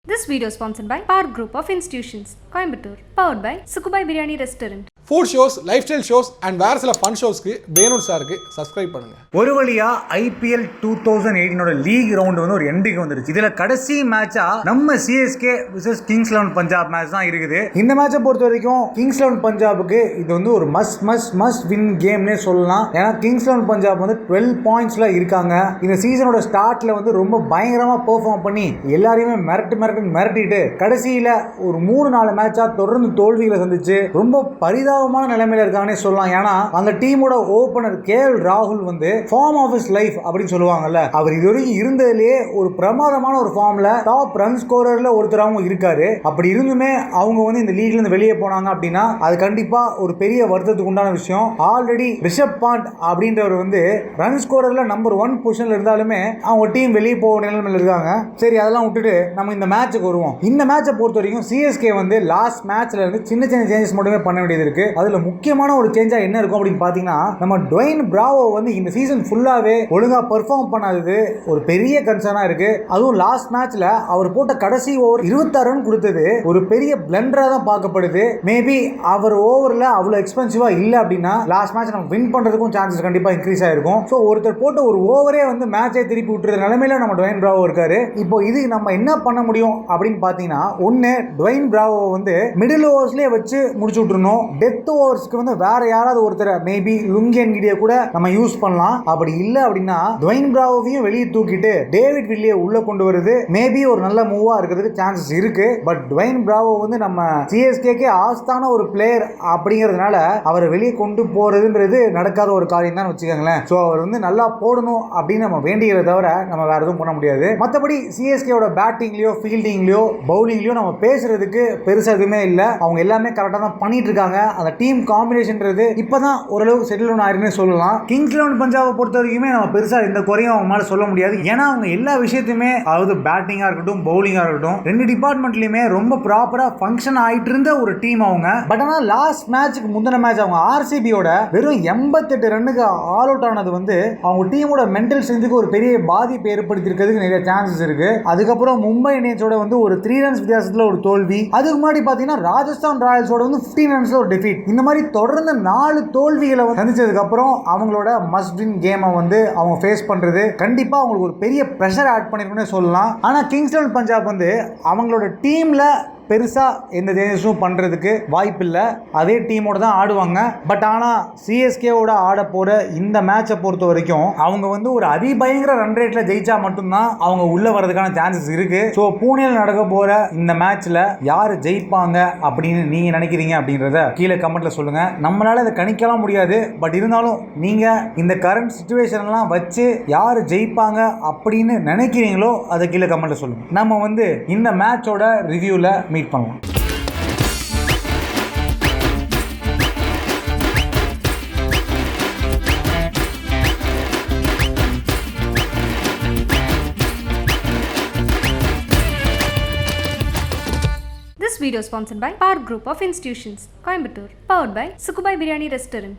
This video is sponsored by Park Group of Institutions, Coimbatore, powered by Sukubai Biryani Restaurant. Food shows, life style shows and வேறு சில fun ஷோஸ்க்கு வேணூர் சாருக்கு subscribe பண்ணுங்கள். ஒரு வழியாக IPL 2018 league round வந்து ஒரு எண்டுக்கு வந்துருச்சு. இதில் கடைசி மேட்சாக நம்ம CSK versus Kings 11 Punjab match தான் இருக்குது. இந்த மேட்சை பொறுத்த வரைக்கும் கிங்ஸ் 11 பஞ்சாபுக்கு இது வந்து ஒரு மஸ்ட் வின் கேம்னே சொல்லலாம். ஏன்னா கிங்ஸ் 11 பஞ்சாப் வந்து 12 பாயிண்ட்ஸில் இருக்காங்க. இந்த சீசனோட ஸ்டார்ட்டில் வந்து ரொம்ப பயங்கரமாக பெர்ஃபார்ம் பண்ணி எல்லாரையுமே மிரட்டிட்டு கடைசியில் ஒரு 3-4 மேட்சாக தொடர்ந்து தோல்விகளை சந்திச்சு ரொம்ப பரிதாபமான நிலைமையில இருக்காங்கன்னே சொல்லலாம். ஏன்னா அந்த டீமோட ஓபனர் கேஎல் ராகுல் வந்து ஃபார்ம் ஆஃப் ஹிஸ் லைஃப் அப்படின்னு சொல்லுவாங்கல்ல, அவர் இதுவரைக்கும் இருந்ததுலேயே ஒரு பிரமாதமான ஒரு ஃபார்ம்ல டாப் ரன் ஸ்கோரர்ல ஒருத்தராகவும் இருக்காரு. அப்படி இருந்துமே அவங்க வந்து இந்த லீக்ல இருந்து வெளியே போனாங்க அப்படின்னா அது கண்டிப்பா ஒரு பெரிய வருத்தத்துக்கு உண்டான விஷயம். ஆல்ரெடி ரிஷப் பாண்ட் அப்படின்றவர் வந்து ரன் ஸ்கோரர்ல நம்பர் 1 பொசிஷன்ல இருந்தாலுமே அவங்க டீம் வெளியே போக நிலைமையில இருக்காங்க. சரி, அதெல்லாம் விட்டுட்டு நம்ம இந்த மேட்சுக்கு வருவோம். இந்த மேட்சை பொறுத்த வரைக்கும் சிஎஸ்கே வந்து லாஸ்ட் மேட்ச்ல இருந்து சின்ன சேஞ்சஸ் மட்டுமே பண்ண வேண்டியது இருக்கு. அதுல முக்கியமான ஒரு சேஞ்சா என்ன இருக்கும் அப்படின்னு பாத்தீங்கன்னா, நம்ம டுவைன் பிராவோ வந்து இந்த சீசன் ஃபுல்லாவே ஒழுங்கா பெர்ஃபார்ம் பண்ணாதது ஒரு பெரிய கன்சர்னா இருக்கு. அதுவும் லாஸ்ட் மேட்ச்ல அவர் போட்ட கடைசி ஓவர் 26 ரன் கொடுத்தது ஒரு பெரிய பிளண்டரா தான் பார்க்கப்படுது. மேபி அவர் ஓவர்ல அவ்வளவு எக்ஸ்பென்சிவா இல்ல அப்படின்னா லாஸ்ட் மேட்ச் நம்ம வின் பண்றதுக்கும் சான்சஸ் கண்டிப்பா இன்க்ரீஸ் ஆயிருக்கும். சோ ஒருத்தர் போட்ட ஒரு ஓவரே வந்து மேட்சை திருப்பி விட்டுற நிலைமையில நம்ம டுவைன் பிராவோ இருக்காரு. இப்போ இது நம்ம என்ன பண்ண முடியும் அப்படின்னு பாத்தீங்கன்னா, ஒன்னு டுவைன் பிராவோ வந்து மிடில் ஓவர்ஸ்லயே வச்சு முடிச்சு விட்டுறணும். டெத் ஓவர்ஸ்க்கு வந்து வேற யாராவது ஒருத்தர் மேபி லுங்கியன் கிடியை கூட நம்ம யூஸ் பண்ணலாம். அப்படி இல்ல அப்படின்னா டுவைன் பிராவோவையும் வெளியே தூக்கிட்டு டேவிட் வில்லியை உள்ள கொண்டு வருது மேபி ஒரு நல்ல மூவா இருக்கிறதுக்கு சான்சஸ் இருக்கு. பட் டுவைன் பிராவோ வந்து நம்ம சிஎஸ்கேக்கு ஆஸ்தான ஒரு பிளேயர் அப்படிங்கிறதுனால அவரை வெளியே கொண்டு போறதுன்றது நடக்காத ஒரு காரியம் தான் வச்சுக்கோங்களேன். ஸோ அவர் வந்து நல்லா போடணும் அப்படின்னு நம்ம வேண்டியதை தவிர நம்ம வேற எதுவும் பண்ண முடியாது. மற்றபடி சிஎஸ்கேவோட பேட்டிங்லயோ ஃபீல்டிங்லயோ பவுலிங்லயோ நம்ம பேசுறதுக்கு பெருசா எதுவுமே இல்லை. அவங்க எல்லாமே கரெக்டாக தான் பண்ணிட்டு இருக்காங்க. அந்த டீம் காம்பினேஷன்றது இப்பதான் ஓரளவுக்கு செட்டில் ஆயிருக்குன்னு சொல்லலாம். கிங்ஸ் 11 பஞ்சாபை பொறுத்த வரைக்குமே நம்ம பெருசா இந்த குறையும் அவங்க மேல சொல்ல முடியாது. ஏன்னா அவங்க எல்லா விஷயத்தையுமே, அதாவது பேட்டிங்கா இருக்கட்டும் பவுலிங்கா இருக்கட்டும், ரெண்டு டிபார்ட்மெண்ட்லயுமே ரொம்ப ப்ராப்பரா ஃபங்க்ஷன் ஆயிட்டு இருந்த ஒரு டீம் அவங்க. பட் ஆனால் லாஸ்ட் மேட்சுக்கு முந்தின மேட்ச் அவங்க ஆர்சிபியோட வெறும் 88 ரன்னுக்கு ஆல் அவுட் ஆனது வந்து அவங்க டீமோட மென்டல் ஸ்ட்ரென்த்துக்கு ஒரு பெரிய பாதிப்பு ஏற்படுத்திருக்கிறதுக்கு நிறைய சான்சஸ் இருக்கு. அதுக்கப்புறம் மும்பை இந்தியன்ஸோட வந்து ஒரு 3 ரன்ஸ் வித்தியாசத்துல ஒரு தோல்வி. அதுக்கு முன்னாடி பாத்தீங்கன்னா ராஜஸ்தான் ராயல்ஸோட வந்து 15 ரன்ஸ்ல ஒரு டிஃபீட். இந்த மாதிரி தொடர்ந்து 4 தோல்விகளை சந்திச்சதுக்கு அப்புறம் அவங்களோட மஸ்ட் வின் கேமை வந்து அவங்க ஃபேஸ் பண்றது கண்டிப்பா அவங்களுக்கு ஒரு பெரிய பிரஷர் ஆட் பண்ணிருக்குன்னு சொல்லலாம். ஆனா கிங்ஸ் 11 பஞ்சாப் வந்து அவங்களோட டீம்ல பெருசா எந்த சேஞ்சஸும் பண்றதுக்கு வாய்ப்பு இல்லை. அதே டீமோட தான் ஆடுவாங்க. பட் ஆனா சிஎஸ்கேவோட ஆட போற இந்த மேட்சை பொறுத்த வரைக்கும் அவங்க வந்து ஒரு அதிபயங்கர ரன் ரேட்ல ஜெயிச்சா மட்டும்தான் அவங்க உள்ள வரதுக்கான சான்சஸ் இருக்கு. ஸோ பூனேல நடக்க போற இந்த மேட்ச்ல யாரு ஜெயிப்பாங்க அப்படின்னு நீங்க நினைக்கிறீங்க அப்படின்றத கீழே கமெண்ட்ல சொல்லுங்க. நம்மளால இதை கணிக்கலாம் முடியாது. பட் இருந்தாலும் நீங்க இந்த கரண்ட் சிச்சுவேஷன் எல்லாம் வச்சு யாரு ஜெயிப்பாங்க அப்படின்னு நினைக்கிறீங்களோ அதை கீழே கமெண்ட்ல சொல்லுங்க. நம்ம வந்து இந்த மேட்சோட ரிவ்யூல மீட் பண்ணலாம். This video is sponsored by Park Group of Institutions, Coimbatore, powered by Sukubai Biryani Restaurant.